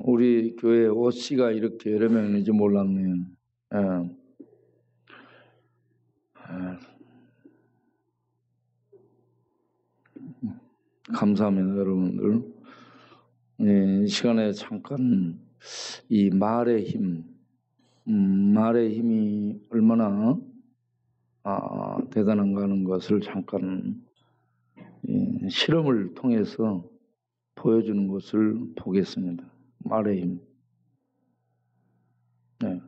우리 교회 OC가 이렇게 여러 명인지 몰랐네요. 감사합니다, 여러분들. 이 시간에 잠깐 이 말의 힘, 말의 힘이 얼마나 대단한가 하는 것을 잠깐 실험을 통해서 보여주는 것을 보겠습니다. 말의 힘. 네.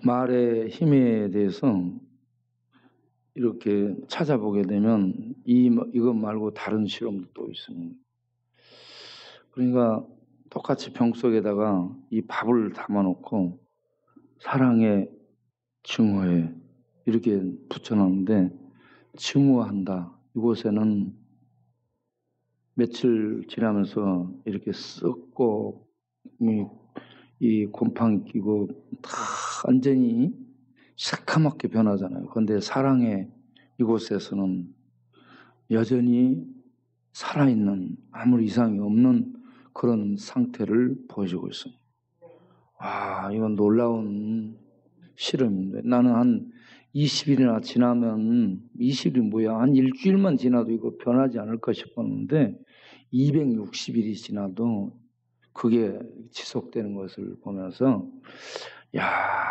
말의 힘에 대해서 이렇게 찾아보게 되면 이것 말고 다른 실험도 또 있습니다. 그러니까 똑같이 병 속에다가 이 밥을 담아놓고 사랑에 증오해 이렇게 붙여놨는데 증오한다. 이곳에는 며칠 지나면서 이렇게 썩고 이 곰팡이 끼고 다 완전히 새카맣게 변하잖아요. 그런데 사랑의 이곳에서는 여전히 살아있는 아무 이상이 없는 그런 상태를 보여주고 있습니다. 이건 놀라운 실험인데 나는 한 20일이나 지나면 20일이 뭐야 한 일주일만 지나도 이거 변하지 않을까 싶었는데 260일이 지나도 그게 지속되는 것을 보면서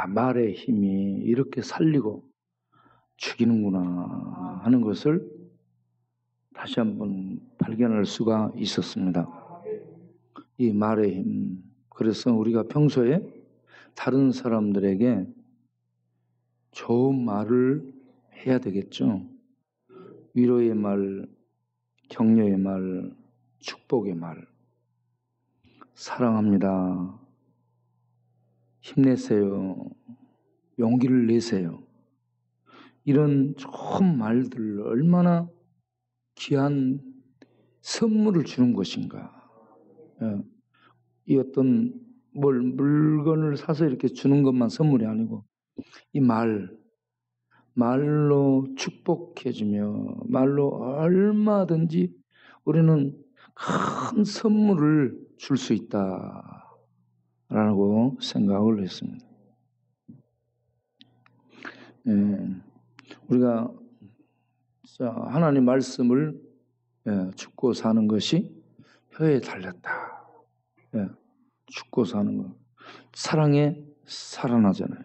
말의 힘이 이렇게 살리고 죽이는구나 하는 것을 다시 한번 발견할 수가 있었습니다. 이 말의 힘. 그래서 우리가 평소에 다른 사람들에게 좋은 말을 해야 되겠죠. 위로의 말, 격려의 말, 축복의 말. 사랑합니다. 힘내세요. 용기를 내세요. 이런 좋은 말들 얼마나 귀한 선물을 주는 것인가. 이 어떤 물건을 사서 이렇게 주는 것만 선물이 아니고 이 말로 축복해주며 말로 얼마든지 우리는 큰 선물을 줄 수 있다라고 생각을 했습니다. 우리가 하나님 말씀을 죽고 사는 것이 혀에 달렸다. 죽고 사는 것. 사랑에 살아나잖아요.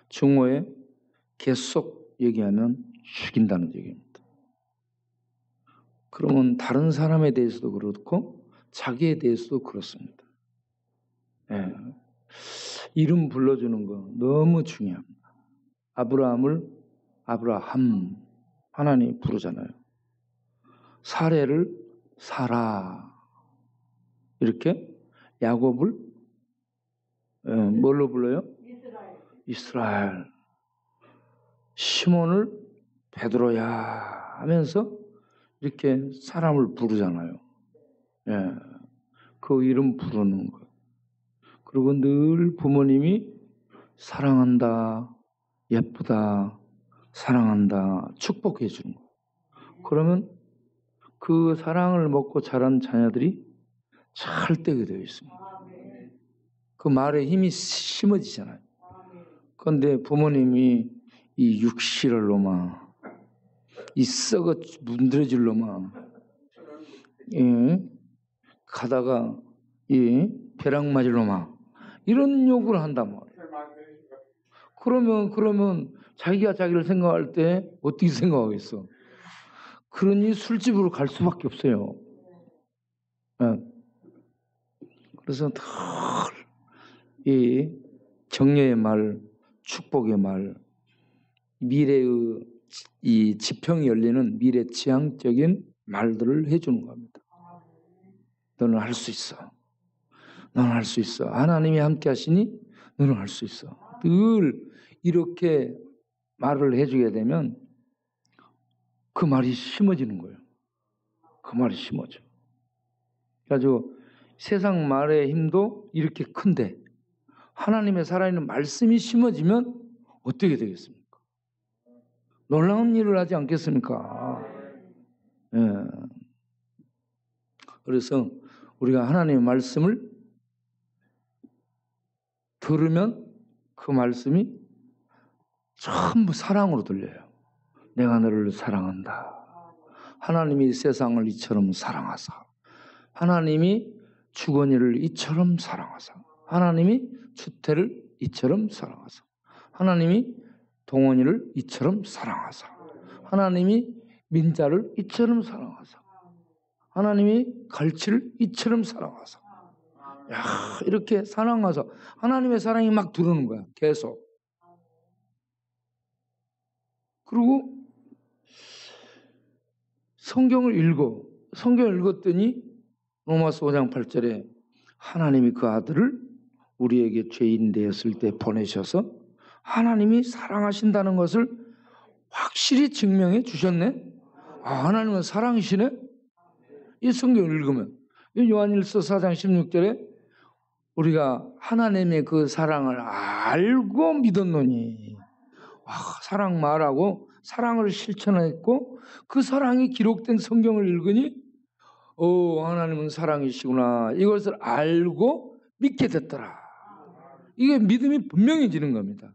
중어에 계속 얘기하면 죽인다는 얘기입니다. 그러면 다른 사람에 대해서도 그렇고 자기에 대해서도 그렇습니다. 이름 불러주는 거 너무 중요합니다. 아브라함을 아브라함 하나님이 부르잖아요. 사례를 사라 이렇게 야곱을 뭘로 불러요? 이스라엘. 시몬을 베드로야 하면서 이렇게 사람을 부르잖아요. 그 이름 부르는 거. 그리고 늘 부모님이 사랑한다, 예쁘다, 사랑한다, 축복해 주는 거. 그러면 그 사랑을 먹고 자란 자녀들이 잘 되게 되어 있습니다. 그 말에 힘이 심어지잖아요. 그런데 부모님이 이 육실을 놈아, 이 썩어 문드러질 놈아, 가다가 이 벼락 맞을 놈아, 이런 욕을 한단 말이에요. 그러면 자기가 자기를 생각할 때 어떻게 생각하겠어? 그러니 술집으로 갈 수밖에 없어요. 그래서 늘 이 격려의 말, 축복의 말, 미래의 이 지평이 열리는 미래 지향적인 말들을 해주는 겁니다. 너는 할 수 있어. 너는 할 수 있어. 하나님이 함께 하시니 너는 할 수 있어. 늘 이렇게 말을 해주게 되면 그 말이 심어지는 거예요. 그 말이 심어져. 그래가지고 세상 말의 힘도 이렇게 큰데 하나님의 살아있는 말씀이 심어지면 어떻게 되겠습니까? 놀라운 일을 하지 않겠습니까? 그래서 우리가 하나님의 말씀을 들으면 그 말씀이 전부 사랑으로 들려요. 내가 너를 사랑한다. 하나님이 세상을 이처럼 사랑하사, 하나님이 주거니를 이처럼 사랑하사, 하나님이 주태를 이처럼 사랑하사, 하나님이 동원이를 이처럼 사랑하사, 하나님이 민자를 이처럼 사랑하사, 하나님이 갈치를 이처럼 사랑하사. 이렇게 사랑하사 하나님의 사랑이 막 들어오는 거야. 계속. 그리고 성경을 읽었더니 로마서 5장 8절에 하나님이 그 아들을 우리에게 죄인 되었을 때 보내셔서 하나님이 사랑하신다는 것을 확실히 증명해 주셨네. 하나님은 사랑이시네. 이 성경을 읽으면 요한일서 4장 16절에 우리가 하나님의 그 사랑을 알고 믿었노니, 사랑 말하고 사랑을 실천했고 그 사랑이 기록된 성경을 읽으니 하나님은 사랑이시구나, 이것을 알고 믿게 됐더라. 이게 믿음이 분명해지는 겁니다.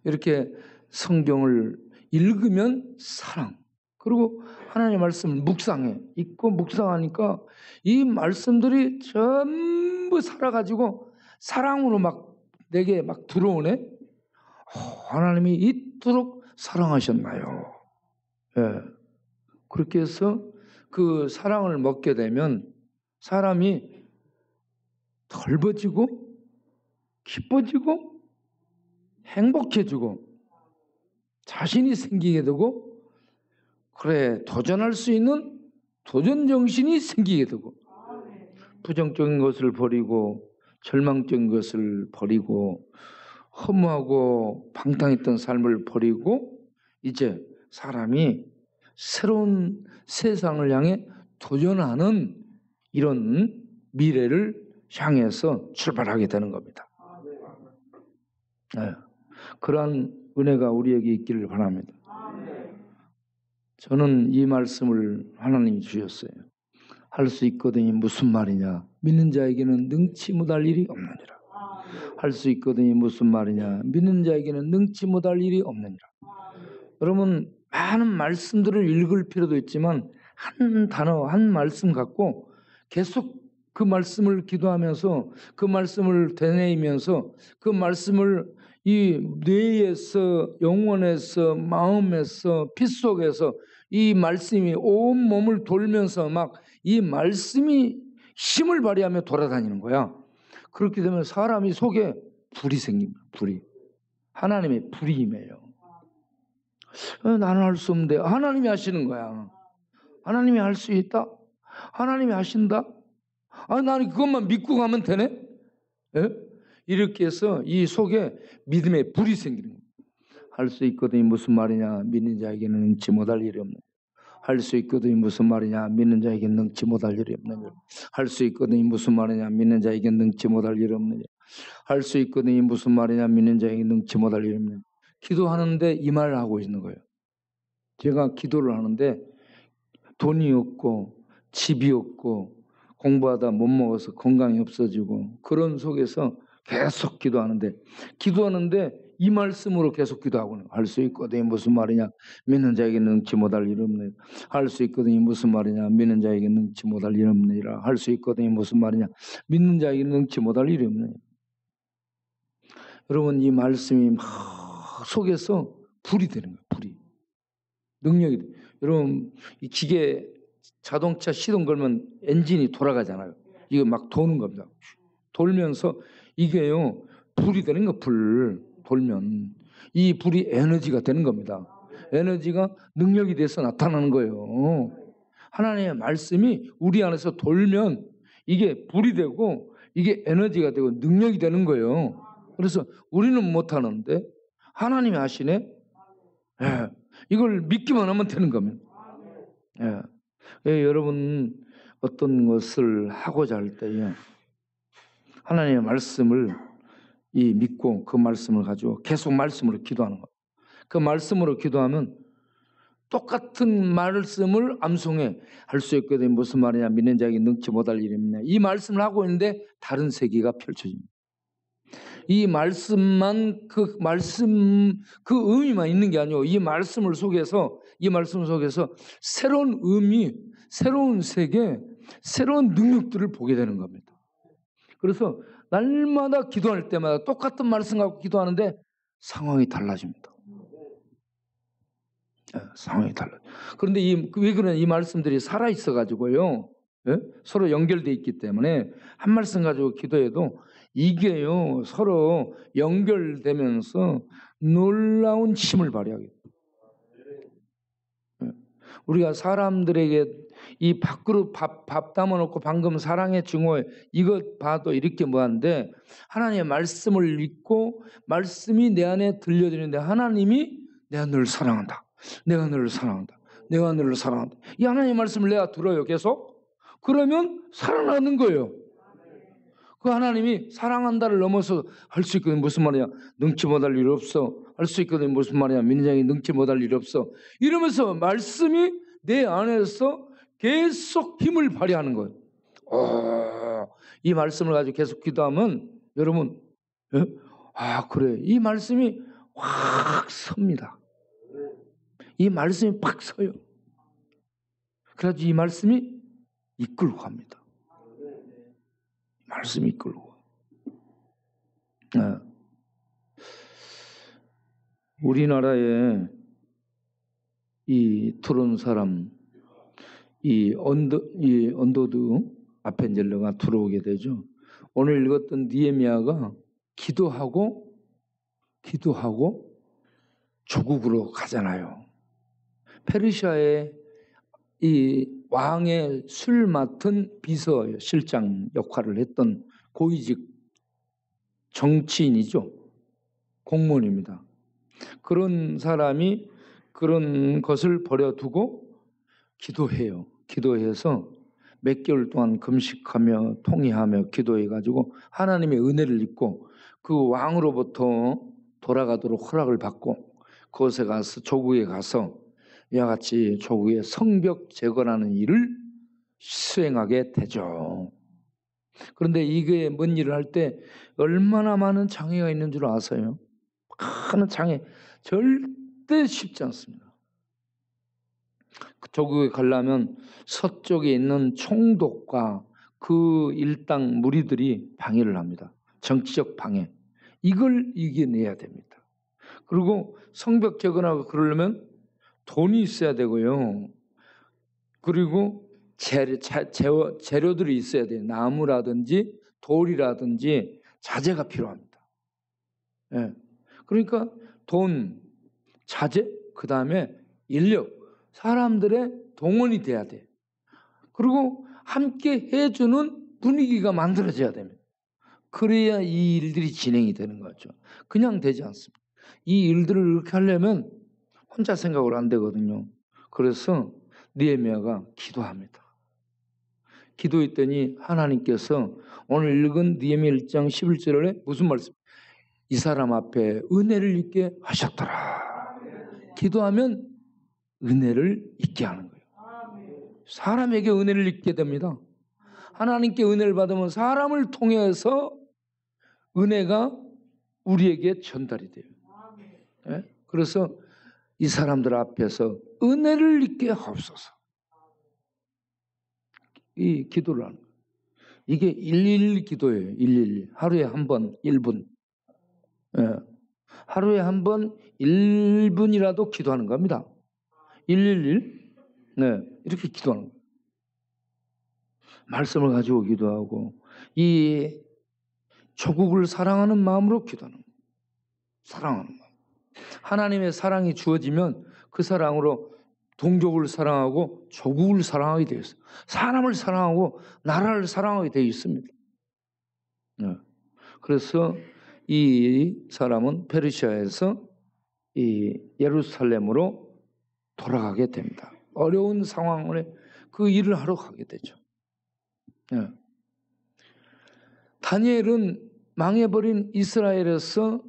이렇게 성경을 읽으면 사랑, 그리고 하나님의 말씀을 묵상해. 읽고 묵상하니까 이 말씀들이 전부 살아가지고 사랑으로 막 내게 막 들어오네. 하나님이 이토록 사랑하셨나요? 그렇게 해서 그 사랑을 먹게 되면 사람이 덜어지고 기뻐지고 행복해지고 자신이 생기게 되고, 그래 도전할 수 있는 도전 정신이 생기게 되고, 부정적인 것을 버리고 절망적인 것을 버리고 허무하고 방탕했던 삶을 버리고 이제 사람이 새로운 세상을 향해 도전하는 이런 미래를 향해서 출발하게 되는 겁니다. 그러한 은혜가 우리에게 있기를 바랍니다. 저는 이 말씀을 하나님이 주셨어요. 할 수 있거든이 무슨 말이냐? 믿는 자에게는 능치 못할 일이 없느니라. 할 수 있거든이 무슨 말이냐? 믿는 자에게는 능치 못할 일이 없느니라. 여러분 많은 말씀들을 읽을 필요도 있지만 한 단어 한 말씀 갖고 계속 그 말씀을 기도하면서 그 말씀을 되뇌이면서 그 말씀을 이 뇌에서 영혼에서 마음에서 피 속에서 이 말씀이 온 몸을 돌면서 막 이 말씀이 힘을 발휘하며 돌아다니는 거야. 그렇게 되면 사람이 속에 불이 생깁니다. 불이. 하나님의 불이 임해요. 나는 할 수 없는데 하나님이 하시는 거야. 하나님이 할 수 있다? 하나님이 하신다? 나는 그것만 믿고 가면 되네? 예? 이렇게 해서 이 속에 믿음의 불이 생기는 거야. 할 수 있거든요. 무슨 말이냐? 믿는 자에게는 능치 못할 일이 없는. 할 수 있거든요. 무슨 말이냐? 믿는 자에게는 능치 못할 일이 없는. 할 수 있거든요. 무슨 말이냐? 믿는 자에게는 능치 못할 일이 없는. 할 수 있거든요. 무슨 말이냐? 믿는 자에게는 능치 못할 일이 없는. 기도하는데 이 말을 하고 있는 거예요. 제가 기도를 하는데 돈이 없고 집이 없고 공부하다 못 먹어서 건강이 없어지고 그런 속에서 계속 기도하는데 이 말씀으로 계속 기도하고 할 수 있거든요. 무슨 말이냐? 믿는 자에게는 능치 못할 일 없네. 할 수 있거든요. 무슨 말이냐? 믿는 자에게는 능치 못할 일 없느니라. 할 수 있거든요. 무슨 말이냐? 믿는 자에게는 능치 못할 일이 없네. 여러분 이 말씀이 막 속에서 불이 되는 거예요. 불이. 능력이 돼. 여러분 이 기계 자동차 시동 걸면 엔진이 돌아가잖아요. 이거 막 도는 겁니다. 돌면서 이게요 불이 되는 거. 불 돌면 이 불이 에너지가 되는 겁니다. 에너지가 능력이 돼서 나타나는 거예요. 하나님의 말씀이 우리 안에서 돌면 이게 불이 되고 이게 에너지가 되고 능력이 되는 거예요. 그래서 우리는 못하는데 하나님이 하시네. 예. 이걸 믿기만 하면 되는 겁니다. 예. 예, 여러분 어떤 것을 하고자 할 때에 하나님의 말씀을 믿고 그 말씀을 가지고 계속 말씀으로 기도하는 거예요. 그 말씀으로 기도하면 똑같은 말씀을 암송해. 할 수 있거든. 무슨 말이냐? 믿는 자에게 능치 못할 일이 없네. 이 말씀을 하고 있는데 다른 세계가 펼쳐집니다. 이 말씀만 그 말씀 그 의미만 있는 게 아니고 이 말씀 속에서 새로운 의미, 새로운 세계, 새로운 능력들을 보게 되는 겁니다. 그래서 날마다 기도할 때마다 똑같은 말씀 갖고 기도하는데 상황이 달라집니다. 상황이 달라. 그런데 왜 그러냐? 이 말씀들이 살아 있어 가지고요. 예? 서로 연결돼 있기 때문에 한 말씀 가지고 기도해도 이게요 서로 연결되면서 놀라운 힘을 발휘하게 돼요. 예. 우리가 사람들에게 이 밥그릇 밥 담아놓고 방금 사랑의 증오에 이것 봐도 이렇게 뭐한데 하나님의 말씀을 읽고 말씀이 내 안에 들려지는데 하나님이 내가 너를 사랑한다. 내가 너를 사랑한다. 내가 너를 사랑한다. 이 하나님의 말씀을 내가 들어요 계속. 그러면 살아나는 거예요. 그 하나님이 사랑한다를 넘어서 할 수 있거든. 무슨 말이야? 능치 못할 일 없어. 할 수 있거든. 무슨 말이야? 믿는 자에게 능치 못할 일 없어. 이러면서 말씀이 내 안에서 계속 힘을 발휘하는 거예요. 이 말씀을 가지고 계속 기도하면 여러분 그래. 이 말씀이 확 섭니다. 이 말씀이 팍 서요. 그래서 이 말씀이 이끌고 갑니다. 말씀이 이끌고. 우리나라에 이 들어온 사람, 이 언더드 아펜젤러가 들어오게 되죠. 오늘 읽었던 니에미야가 기도하고 조국으로 가잖아요. 페르시아의 이 왕의 술 맡은 비서실장 역할을 했던 고위직 정치인이죠. 공무원입니다. 그런 사람이 그런 것을 버려두고 기도해요. 기도해서 몇 개월 동안 금식하며 통회하며 기도해가지고 하나님의 은혜를 입고 그 왕으로부터 돌아가도록 허락을 받고 그곳에 가서 조국에 가서 이와 같이 조국의 성벽 제거라는 일을 수행하게 되죠. 그런데 이게 뭔 일을 할 때 얼마나 많은 장애가 있는 줄 아세요? 많은 장애, 절대 쉽지 않습니다. 조국에 가려면 서쪽에 있는 총독과 그 일당 무리들이 방해를 합니다. 정치적 방해. 이걸 이겨내야 됩니다. 그리고 성벽 제거하고 그러려면 돈이 있어야 되고요. 그리고 재료들이 있어야 돼요. 나무라든지 돌이라든지 자재가 필요합니다. 예. 그러니까 돈, 자재, 그 다음에 인력, 사람들의 동원이 돼야 돼. 그리고 함께 해주는 분위기가 만들어져야 됩니다. 그래야 이 일들이 진행이 되는 거죠. 그냥 되지 않습니다. 이 일들을 이렇게 하려면 혼자 생각으로 안 되거든요. 그래서 느헤미야가 기도합니다. 기도했더니 하나님께서 오늘 읽은 느헤미야 1장 11절에 무슨 말씀? 이 사람 앞에 은혜를 입게 하셨더라. 기도하면 은혜를 입게 하는 거예요. 사람에게 은혜를 입게 됩니다. 하나님께 은혜를 받으면 사람을 통해서 은혜가 우리에게 전달이 돼요. 네? 그래서 이 사람들 앞에서 은혜를 입게 하옵소서. 이 기도를 하는 거예요. 이게 111 기도예요. 111. 하루에 한 번 1분. 예. 하루에 한 번 1분이라도 기도하는 겁니다. 111. 네. 이렇게 기도하는 거예요. 말씀을 가지고 기도하고 이 조국을 사랑하는 마음으로 기도하는 거예요. 사랑하는 마음. 하나님의 사랑이 주어지면 그 사랑으로 동족을 사랑하고 조국을 사랑하게 되어 있어요. 사람을 사랑하고 나라를 사랑하게 되어 있습니다. 네. 그래서 이 사람은 페르시아에서 이 예루살렘으로 돌아가게 됩니다. 어려운 상황에 그 일을 하러 가게 되죠. 네. 다니엘은 망해버린 이스라엘에서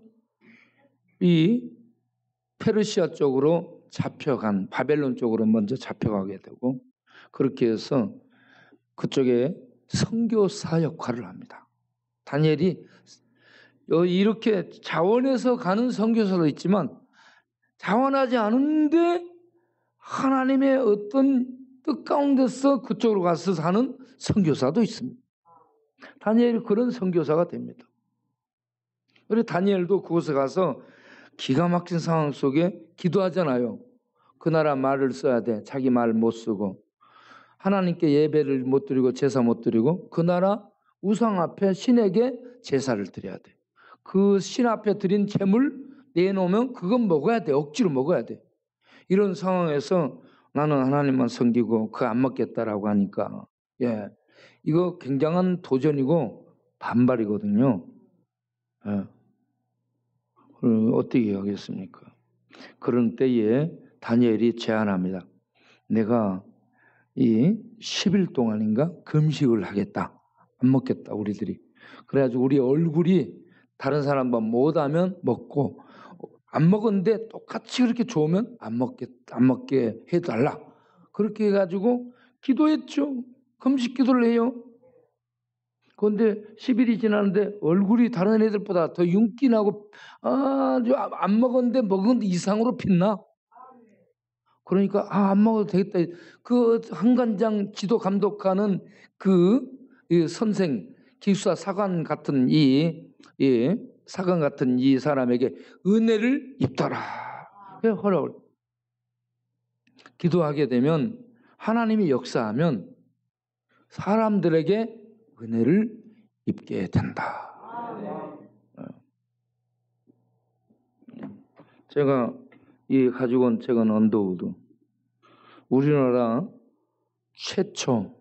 이 페르시아 쪽으로 잡혀간 바벨론 쪽으로 먼저 잡혀가게 되고 그렇게 해서 그쪽에 선교사 역할을 합니다. 다니엘이 이렇게 자원해서 가는 선교사도 있지만 자원하지 않은데 하나님의 어떤 뜻 가운데서 그쪽으로 가서 사는 선교사도 있습니다. 다니엘이 그런 선교사가 됩니다. 그래서 다니엘도 그곳에 가서 기가 막힌 상황 속에 기도하잖아요. 그 나라 말을 써야 돼. 자기 말 못 쓰고 하나님께 예배를 못 드리고 제사 못 드리고 그 나라 우상 앞에 신에게 제사를 드려야 돼. 그 신 앞에 드린 재물 내놓으면 그건 먹어야 돼. 억지로 먹어야 돼. 이런 상황에서 나는 하나님만 섬기고 그거 안 먹겠다라고 하니까 이거 굉장한 도전이고 반발이거든요. 어떻게 하겠습니까? 그런 때에 다니엘이 제안합니다. 내가 이 10일 동안인가 금식을 하겠다. 안 먹겠다 우리들이. 그래가지고 우리 얼굴이 다른 사람만 못하면 먹고 안 먹었는데 똑같이 그렇게 좋으면 안 먹게 해달라. 그렇게 해가지고 기도했죠. 금식 기도를 해요. 그런데 10일이 지났는데 얼굴이 다른 애들보다 더 윤기 나고 안 먹었는데 먹은 이상으로 빛나. 그러니까 안 먹어도 되겠다. 그 한간장 지도 감독하는 그 선생 기숙사 사관 같은 사관 같은 이 사람에게 은혜를 입더라. 허락을 기도하게 되면 하나님이 역사하면 사람들에게 은혜를 입게 된다. 제가 가지고 온 책은 언더우드. 우리나라 최초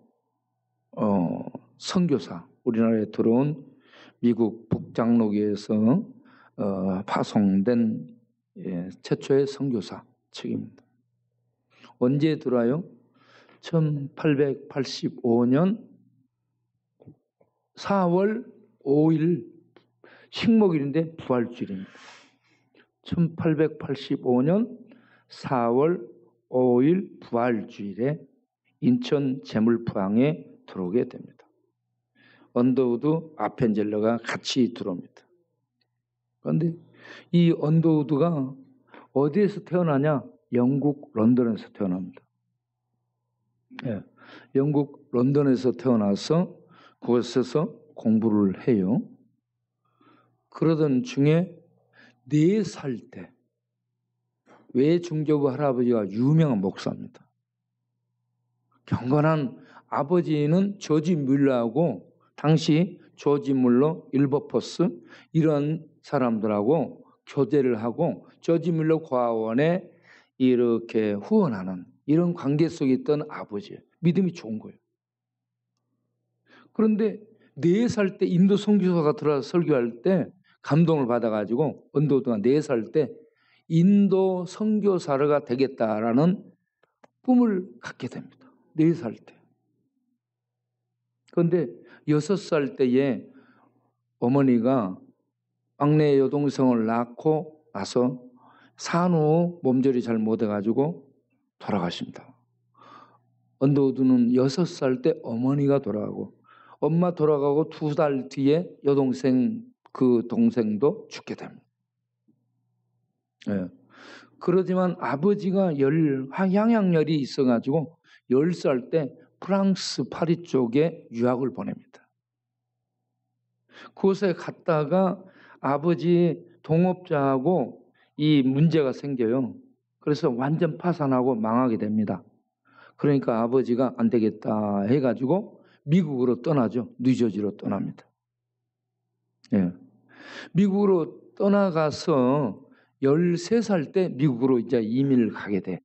선교사, 우리나라에 들어온 미국 북장로교에서 파송된 최초의 선교사 책입니다. 언제 들어와요? 1885년 4월 5일 식목일인데 부활주일입니다. 1885년 4월 5일 부활주일에 인천 제물포항에 들어오게 됩니다. 언더우드 아펜젤러가 같이 들어옵니다. 그런데 이 언더우드가 어디에서 태어나냐? 영국 런던에서 태어납니다. 예, 영국 런던에서 태어나서 그곳에서 공부를 해요. 그러던 중에 4살 때 외중교부 할아버지가 유명한 목사입니다. 경건한 아버지는 조지 뮬러하고 당시 조지 뮬러, 일버퍼스 이런 사람들하고 교제를 하고 조지 뮬러 과원에 이렇게 후원하는 이런 관계 속에 있던 아버지, 믿음이 좋은 거예요. 그런데 4살 때 인도 선교사가 들어와서 설교할 때 감동을 받아가지고 언더우드가 4살 때 인도 선교사가 되겠다라는 꿈을 갖게 됩니다. 4살 때. 그런데 6살 때에 어머니가 막내 여동생을 낳고 나서 산후 몸조리 잘 못해가지고 돌아가십니다. 언더우드는 6살 때 어머니가 돌아가고 엄마 돌아가고 2달 뒤에 여동생 그 동생도 죽게 됩니다. 예. 그러지만 아버지가 향양열이 있어가지고 10살 때 프랑스 파리 쪽에 유학을 보냅니다. 그곳에 갔다가 아버지 동업자하고 이 문제가 생겨요. 그래서 완전 파산하고 망하게 됩니다. 그러니까 아버지가 안 되겠다 해가지고 미국으로 떠나죠. 뉴저지로 떠납니다. 예. 미국으로 떠나가서 13살 때 미국으로 이제 이민을 가게 돼.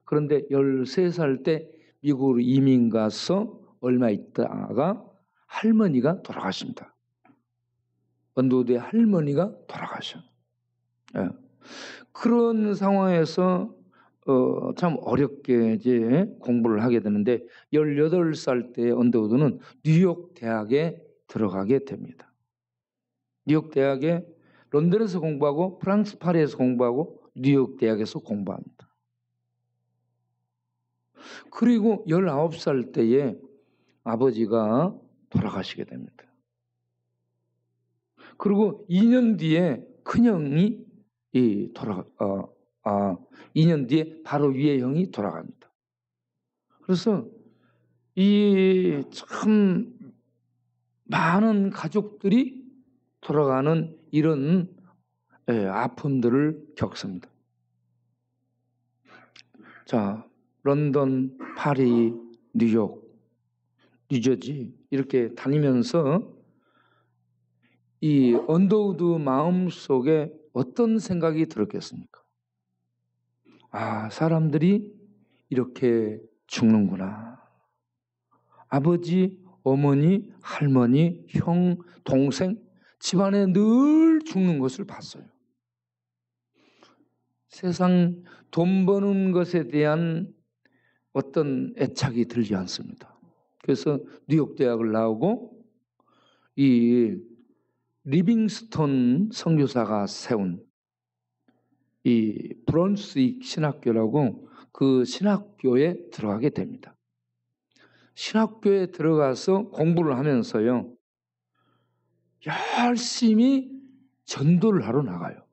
그런데 13살 때 미국으로 이민 가서 얼마 있다가 할머니가 돌아가십니다. 언더우드의 할머니가 돌아가셔. 예. 그런 상황에서 참 어렵게 이제 공부를 하게 되는데 18살 때 언더우드는 뉴욕 대학에 들어가게 됩니다. 뉴욕 대학에 런던에서 공부하고 프랑스 파리에서 공부하고 뉴욕 대학에서 공부합니다. 그리고 19살 때에 아버지가 돌아가시게 됩니다. 그리고 2년 뒤에 큰형이 2년 뒤에 바로 위에 형이 돌아갑니다. 그래서 이 참 많은 가족들이 돌아가는 이런 아픔들을 겪습니다. 자, 런던, 파리, 뉴욕, 뉴저지 이렇게 다니면서 이 언더우드 마음속에 어떤 생각이 들었겠습니까? 아, 사람들이 이렇게 죽는구나. 아버지, 어머니, 할머니, 형, 동생 집안에 늘 죽는 것을 봤어요. 세상 돈 버는 것에 대한 어떤 애착이 들지 않습니다. 그래서 뉴욕 대학을 나오고 이 리빙스톤 선교사가 세운 이 브론스윅 신학교라고 그 신학교에 들어가게 됩니다. 신학교에 들어가서 공부를 하면서요, 열심히 전도를 하러 나가요.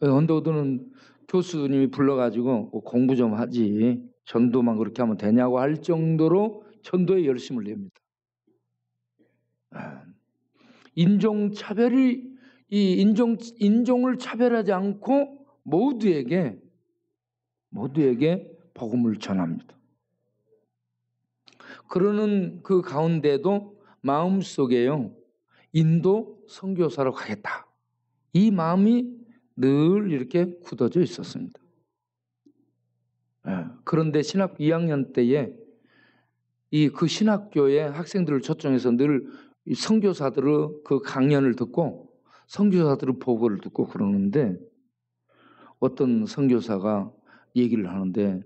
언더우드는 교수님이 불러가지고 공부 좀 하지 전도만 그렇게 하면 되냐고 할 정도로 전도에 열심을 냅니다. 인종차별이 인종을 차별하지 않고 모두에게 복음을 전합니다. 그러는 그 가운데도 마음속에요, 인도 선교사로 가겠다. 이 마음이 늘 이렇게 굳어져 있었습니다. 그런데 신학교 2학년 때에 그 신학교의 학생들을 초청해서 늘 선교사들의 그 강연을 듣고 선교사들의 보고를 듣고 그러는데 어떤 선교사가 얘기를 하는데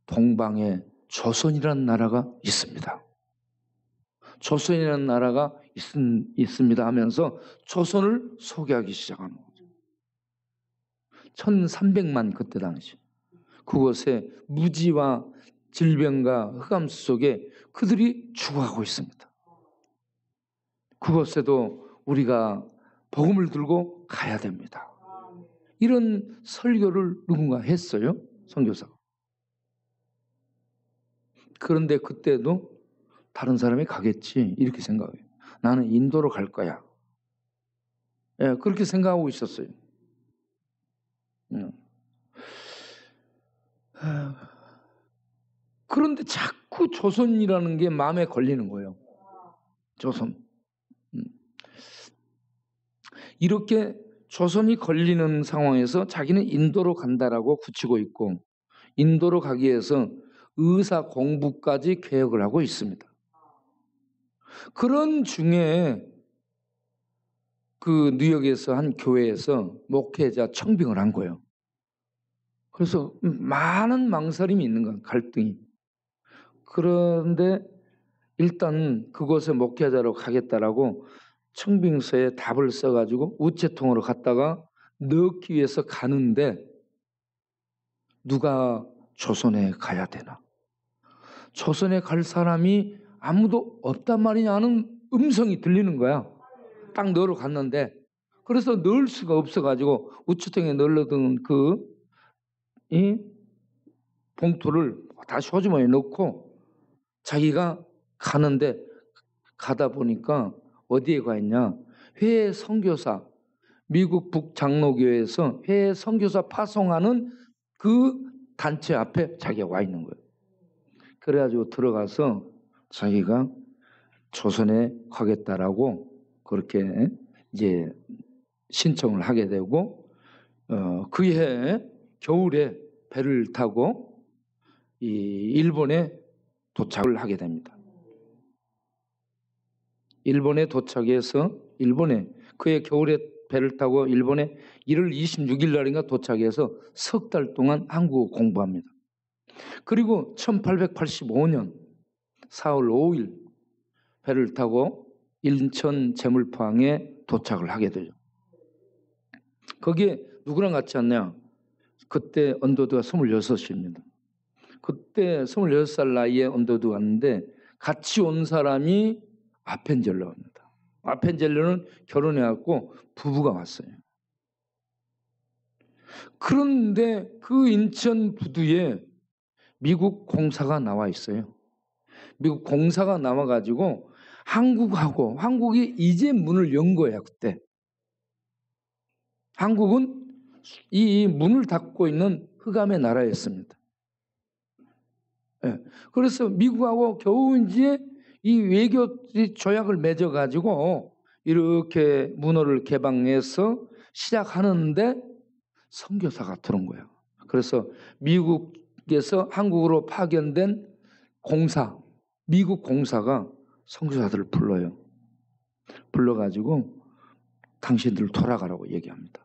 동방에 조선이라는 나라가 있습니다. 조선이라는 나라가 있습니다 하면서 조선을 소개하기 시작하는 거죠. 1300만 그때 당시. 그곳에 무지와 질병과 흑암수 속에 그들이 죽어가고 있습니다. 그곳에도 우리가 복음을 들고 가야 됩니다. 이런 설교를 누군가 했어요, 선교사가. 그런데 그때도 다른 사람이 가겠지 이렇게 생각해요. 나는 인도로 갈 거야. 예, 그렇게 생각하고 있었어요. 그런데 자꾸 조선이라는 게 마음에 걸리는 거예요. 조선. 이렇게 조선이 걸리는 상황에서 자기는 인도로 간다라고 굳히고 있고, 인도로 가기 위해서 의사 공부까지 계획을 하고 있습니다. 그런 중에 그 뉴욕에서 한 교회에서 목회자 청빙을 한 거예요. 그래서 많은 망설임이 있는 거예요, 갈등이. 그런데 일단 그곳에 목회자로 가겠다라고 청빙서에 답을 써가지고 우체통으로 갔다가 넣기 위해서 가는데 누가 조선에 가야 되나? 조선에 갈 사람이 아무도 없단 말이냐 하는 음성이 들리는 거야. 딱 넣으러 갔는데, 그래서 넣을 수가 없어가지고 우체통에 넣으려던 이 봉투를 다시 호주머니에 넣고 자기가 가는데, 가다 보니까 어디에 가 있냐? 회의 선교사, 미국 북장로교회에서 회의 선교사 파송하는 그 단체 앞에 자기가 와 있는 거예요. 그래가지고 들어가서 자기가 조선에 가겠다라고 그렇게 이제 신청을 하게 되고, 그해 겨울에 배를 타고 이 일본에 도착을 하게 됩니다. 일본에 도착해서 그해 겨울에 배를 타고 일본에 1월 26일 날인가 도착해서 석 달 동안 한국어 공부합니다. 그리고 1885년 4월 5일 배를 타고 인천 제물포항에 도착을 하게 되죠. 거기에 누구랑 같이 왔냐? 그때 언더드가 26입니다. 그때 26살 나이에 언더드 왔는데 같이 온 사람이 아펜젤러입니다. 아펜젤러는 결혼해갖고 부부가 왔어요. 그런데 그 인천 부두에 미국 공사가 나와 있어요. 미국 공사가 나와가지고 한국이 이제 문을 연 거예요. 그때 한국은 이 문을 닫고 있는 흑암의 나라였습니다. 네. 그래서 미국하고 겨우 이제 이 외교 조약을 맺어가지고 이렇게 문호를 개방해서 시작하는데 선교사가 들어온 거예요. 그래서 미국에서 한국으로 파견된 미국 공사가 선교사들을 불러요. 불러가지고 당신들 돌아가라고 얘기합니다.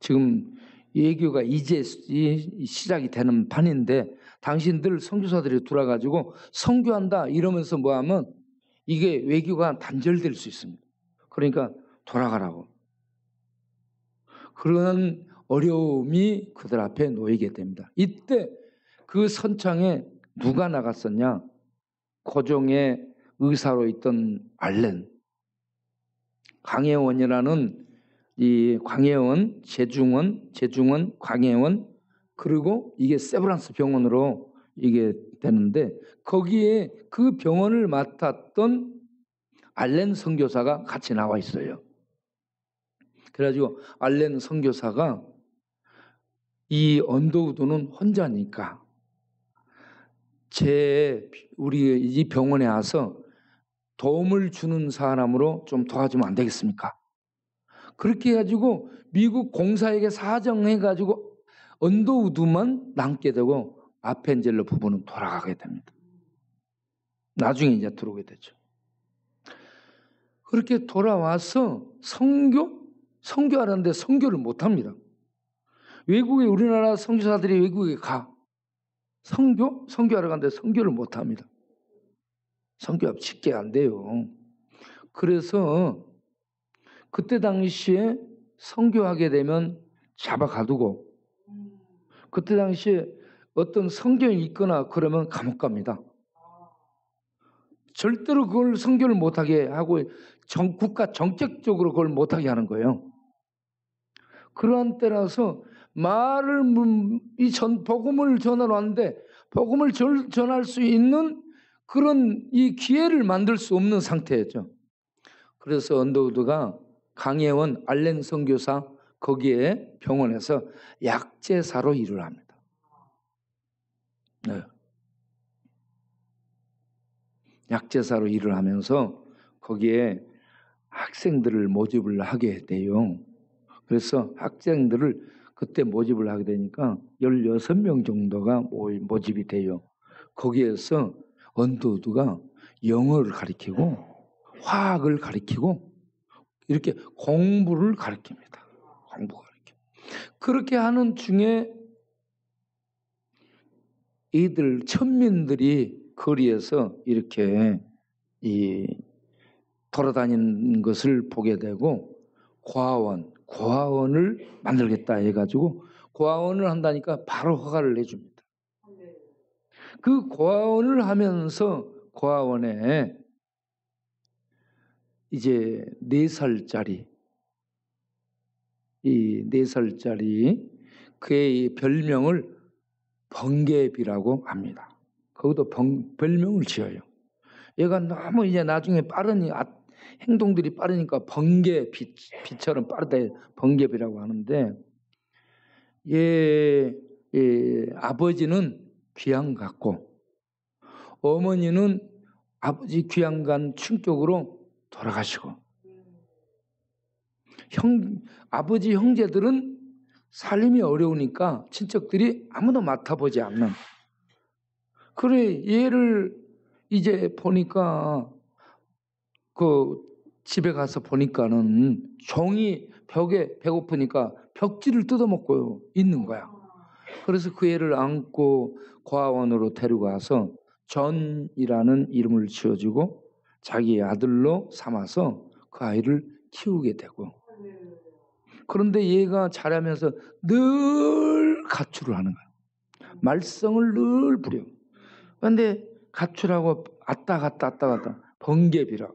지금 외교가 이제 시작이 되는 판인데 당신들 선교사들이 돌아가지고 선교한다 이러면서 뭐하면 이게 외교가 단절될 수 있습니다. 그러니까 돌아가라고. 그런 어려움이 그들 앞에 놓이게 됩니다. 이때 그 선창에 누가 나갔었냐? 고종의 의사로 있던 알렌, 광해원이라는 이 광해원, 제중원, 광해원, 그리고 이게 세브란스 병원으로 이게 되는데 거기에 그 병원을 맡았던 알렌 선교사가 같이 나와 있어요. 그래가지고 알렌 선교사가 이 언더우드는 혼자니까 우리 이 병원에 와서 도움을 주는 사람으로 좀 도와주면 안 되겠습니까? 그렇게 해가지고 미국 공사에게 사정해가지고 언더우드만 남게 되고 아펜젤러 부부는 돌아가게 됩니다. 나중에 이제 들어오게 되죠. 그렇게 돌아와서 선교하는데 선교를 못합니다. 외국에 우리나라 선교사들이 외국에 가. 선교하러 가는데 선교를 못합니다. 선교가 쉽게 안 돼요. 그래서 그때 당시에 선교하게 되면 잡아가두고 그때 당시에 어떤 성경이 있거나 그러면 감옥 갑니다. 절대로 그걸 선교를 못하게 하고 국가 정책적으로 그걸 못하게 하는 거예요. 그러한 때라서 복음을 전하러 왔는데 복음을 전할 수 있는 그런 이 기회를 만들 수 없는 상태였죠. 그래서 언더우드가 강혜원 알렌 선교사 거기에 병원에서 약제사로 일을 합니다. 네. 약제사로 일을 하면서 거기에 학생들을 모집을 하게 돼요. 그래서 학생들을 그때 모집을 하게 되니까 16명 정도가 모집이 돼요. 거기에서 언더우드가 영어를 가르치고 화학을 가르치고 이렇게 공부를 가르칩니다. 그렇게 하는 중에 이들 천민들이 거리에서 이렇게 돌아다니는 것을 보게 되고 고아원을 만들겠다 해가지고 고아원을 한다니까 바로 허가를 내줍니다. 그 고아원을 하면서 고아원에 이제 4살짜리 그의 별명을 번개비라고 합니다. 거기도 별명을 지어요. 얘가 너무 이제 나중에 빠르니 행동들이 빠르니까 번개비처럼 빠르다 번개비라고 하는데 얘 아버지는 귀양 갔고 어머니는 아버지 귀양 간 충격으로 돌아가시고 아버지 형제들은 살림이 어려우니까 친척들이 아무도 맡아보지 않는. 그래 얘를 이제 보니까 그 집에 가서 보니까는 종이 벽에 배고프니까 벽지를 뜯어먹고 있는 거야. 그래서 그 애를 안고 고아원으로 데려가서 전이라는 이름을 지어주고 자기 아들로 삼아서 그 아이를 키우게 되고 그런데 얘가 자라면서 늘 가출을 하는 거야. 말썽을 늘 부려. 그런데 가출하고 왔다 갔다 번개비라.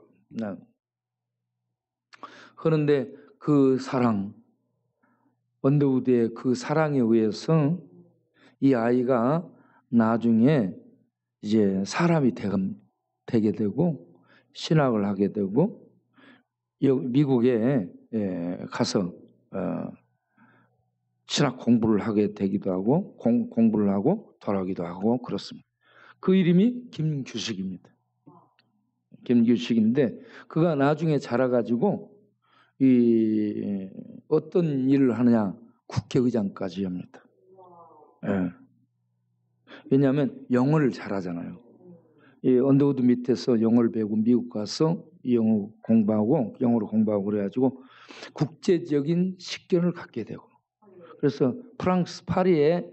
그런데 그 사랑, 언더우드의 그 사랑에 의해서 이 아이가 나중에 이제 사람이 되게 되고 신학을 하게 되고 미국에 가서 신학 공부를 하게 되기도 하고 공부를 하고 돌아오기도 하고 그렇습니다. 그 이름이 김규식입니다. 김규식인데 그가 나중에 자라가지고 어떤 일을 하느냐 국회의장까지 합니다. 예. 왜냐하면 영어를 잘하잖아요. 언더우드 밑에서 영어를 배우고 미국 가서 영어로 공부하고 그래가지고 국제적인 식견을 갖게 되고 그래서 프랑스 파리의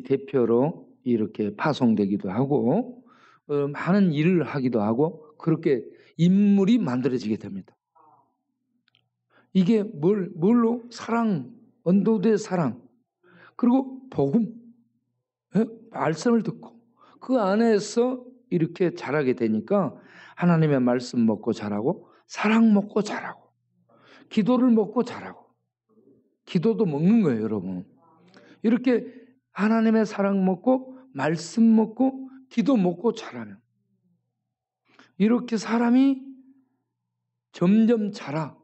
대표로 이렇게 파송되기도 하고 많은 일을 하기도 하고 그렇게 인물이 만들어지게 됩니다. 이게 뭘로? 사랑, 언더우드의 사랑 그리고 복음, 말씀을 듣고 그 안에서 이렇게 자라게 되니까 하나님의 말씀 먹고 자라고 사랑 먹고 자라고 기도를 먹고 자라고 기도도 먹는 거예요, 여러분. 이렇게 하나님의 사랑 먹고 말씀 먹고 기도 먹고 자라면 이렇게 사람이 점점 자라.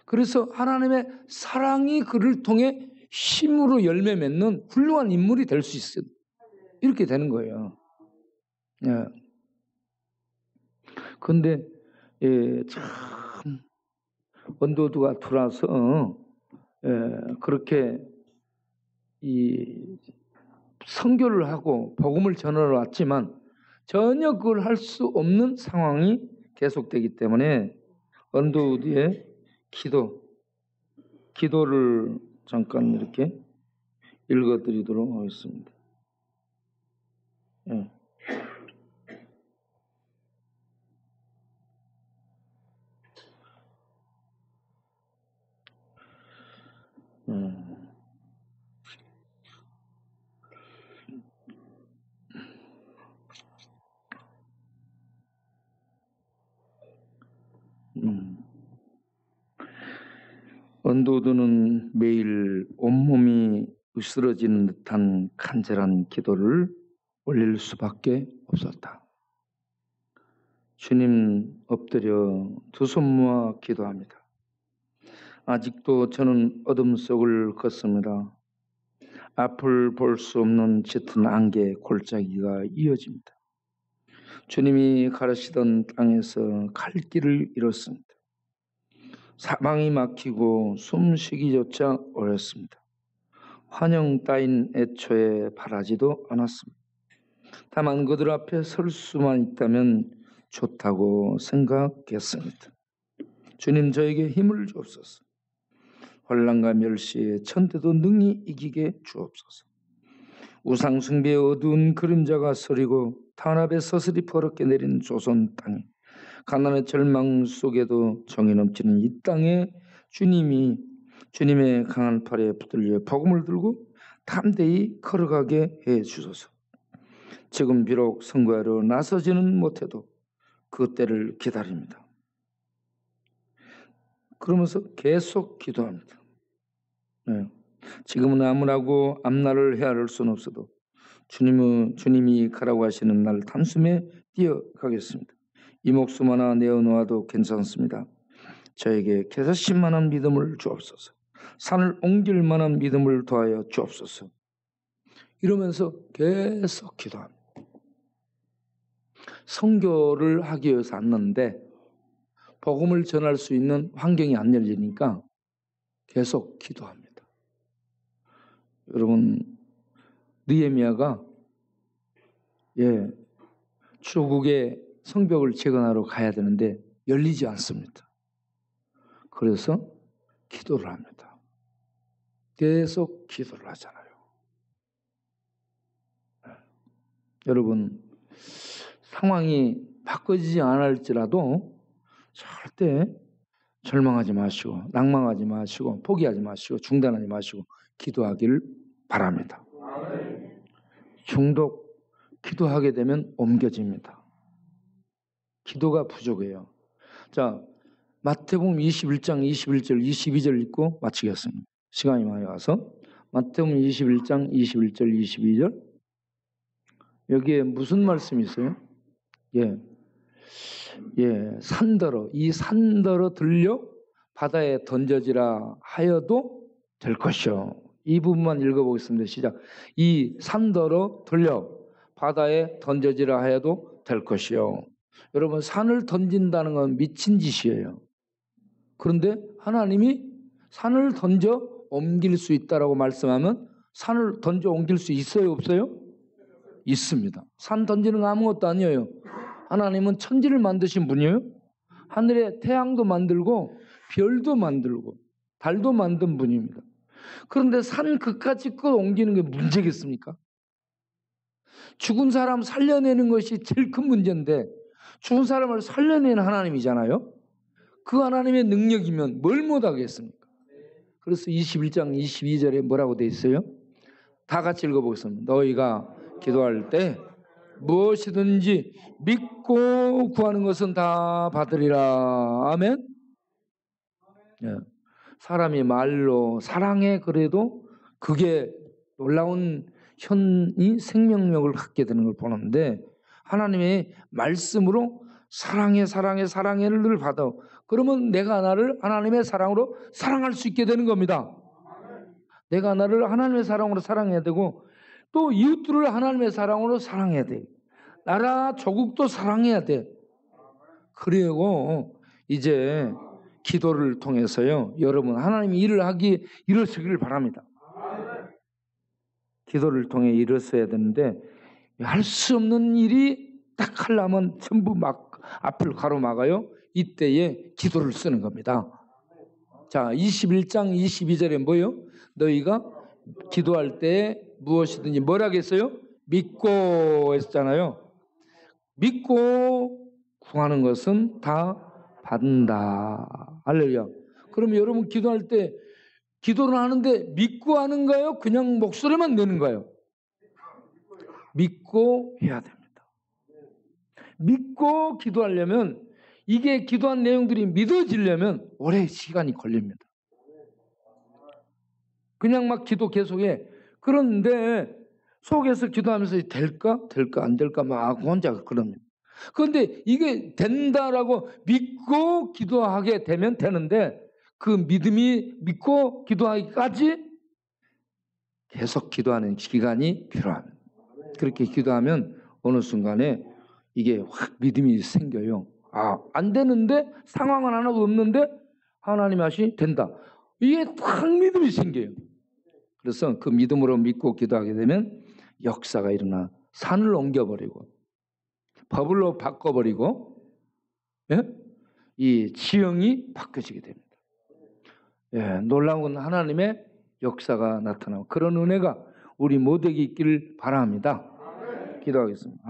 그래서 하나님의 사랑이 그를 통해 힘으로 열매 맺는 훌륭한 인물이 될 수 있어요. 이렇게 되는 거예요. 예. 그런데 참 언더우드가 들어와서 그렇게 선교를 하고 복음을 전하러 왔지만 전혀 그걸 할 수 없는 상황이 계속되기 때문에 언더우드의 기도를 잠깐 이렇게 읽어드리도록 하겠습니다. 예. 언도드는 매일 온몸이 으스러지는 듯한 간절한 기도를 올릴 수밖에 없었다. 주님 엎드려 두 손 모아 기도합니다. 아직도 저는 어둠 속을 걷습니다. 앞을 볼 수 없는 짙은 안개 골짜기가 이어집니다. 주님이 가르치던 땅에서 갈 길을 잃었습니다. 사방이 막히고 숨쉬기조차 어렵습니다. 환영 따윈 애초에 바라지도 않았습니다. 다만 그들 앞에 설 수만 있다면 좋다고 생각했습니다. 주님 저에게 힘을 주옵소서. 환난과 멸시에 천대도 능히 이기게 주옵소서. 우상 숭배의 어두운 그림자가 서리고 탄압에 서슬이 버럭게 내린 조선 땅에 가난의 절망 속에도 정이 넘치는 이 땅에 주님의 강한 팔에 붙들려 복음을 들고 담대히 걸어가게 해 주소서. 지금 비록 선거하러 나서지는 못해도 그 때를 기다립니다. 그러면서 계속 기도합니다. 지금은 아무나고 앞날을 헤아릴 수는 없어도 주님이 가라고 하시는 날 단숨에 뛰어가겠습니다. 이 목숨 하나 내어놓아도 괜찮습니다. 저에게 개사실 만한 믿음을 주옵소서. 산을 옮길 만한 믿음을 더하여 주옵소서. 이러면서 계속 기도합니다. 선교를 하기 위해서 왔는데 복음을 전할 수 있는 환경이 안 열리니까 계속 기도합니다. 여러분, 느헤미야가 추국의 성벽을 재건하러 가야 되는데 열리지 않습니다. 그래서 기도를 합니다. 계속 기도를 하잖아요. 여러분, 상황이 바꿔지지 않을지라도 절대 절망하지 마시고 낭망하지 마시고 포기하지 마시고 중단하지 마시고 기도하기를 바랍니다. 중독 기도하게 되면 옮겨집니다. 기도가 부족해요. 자, 마태복음 21장 21절 22절 읽고 마치겠습니다. 시간이 많이 와서 마태복음 21장 21절 22절 여기에 무슨 말씀이 있어요? 산더러 이 산더러 들려 바다에 던져지라 하여도 될 것이요. 이 부분만 읽어보겠습니다. 시작. 이 산더러 들려 바다에 던져지라 하여도 될 것이요. 여러분, 산을 던진다는 건 미친 짓이에요. 그런데 하나님이 산을 던져 옮길 수 있다라고 말씀하면 산을 던져 옮길 수 있어요, 없어요? 있습니다. 산 던지는 거 아무것도 아니에요. 하나님은 천지를 만드신 분이에요. 하늘에 태양도 만들고 별도 만들고 달도 만든 분입니다. 그런데 산 그까짓 것 옮기는 게 문제겠습니까? 죽은 사람 살려내는 것이 제일 큰 문제인데 죽은 사람을 살려내는 하나님이잖아요. 그 하나님의 능력이면 뭘 못하겠습니까? 그래서 21장 22절에 뭐라고 돼 있어요? 다 같이 읽어보겠습니다. 너희가 기도할 때 무엇이든지 믿고 구하는 것은 다 받으리라. 아멘. 사람이 말로 사랑해 그래도 그게 놀라운 현이 생명력을 갖게 되는 걸 보는데 하나님의 말씀으로 사랑해를 늘 받아. 그러면 내가 나를 하나님의 사랑으로 사랑할 수 있게 되는 겁니다. 내가 나를 하나님의 사랑으로 사랑해야 되고 또 이웃들을 하나님의 사랑으로 사랑해야 돼. 나라 조국도 사랑해야 돼. 그리고 이제 기도를 통해서요, 여러분 하나님이 일을 이루시기를 바랍니다. 기도를 통해 이루어야 되는데 할 수 없는 일이 딱 하려면 전부 막 앞을 가로막아요. 이때에 기도를 쓰는 겁니다. 자, 21장 22절에 뭐예요? 너희가 기도할 때 무엇이든지 뭐라겠어요? 믿고 했잖아요. 믿고 구하는 것은 다 받는다. 할렐루야. 그럼 여러분 기도할 때 기도를 하는데 믿고 하는가요? 그냥 목소리만 내는가요? 믿고 해야 됩니다. 믿고 기도하려면 이게 기도한 내용들이 믿어지려면 오래 시간이 걸립니다. 그냥 막 기도 계속해. 그런데 속에서 기도하면서 될까? 될까? 안 될까? 막 혼자 그럽니다. 그런데 이게 된다라고 믿고 기도하게 되면 되는데 그 믿음이 믿고 기도하기까지 계속 기도하는 기간이 필요합니다. 그렇게 기도하면 어느 순간에 이게 확 믿음이 생겨요. 아, 안 되는데 상황은 하나도 없는데 하나님 하시 된다. 이게 확 믿음이 생겨요. 그래서 그 믿음으로 믿고 기도하게 되면 역사가 일어나 산을 옮겨버리고 버블로 바꿔버리고 예? 이 지형이 바뀌어지게 됩니다. 예, 놀라운 건 하나님의 역사가 나타나고 그런 은혜가 우리 모두에게 있기를 바랍니다. 기도하겠습니다.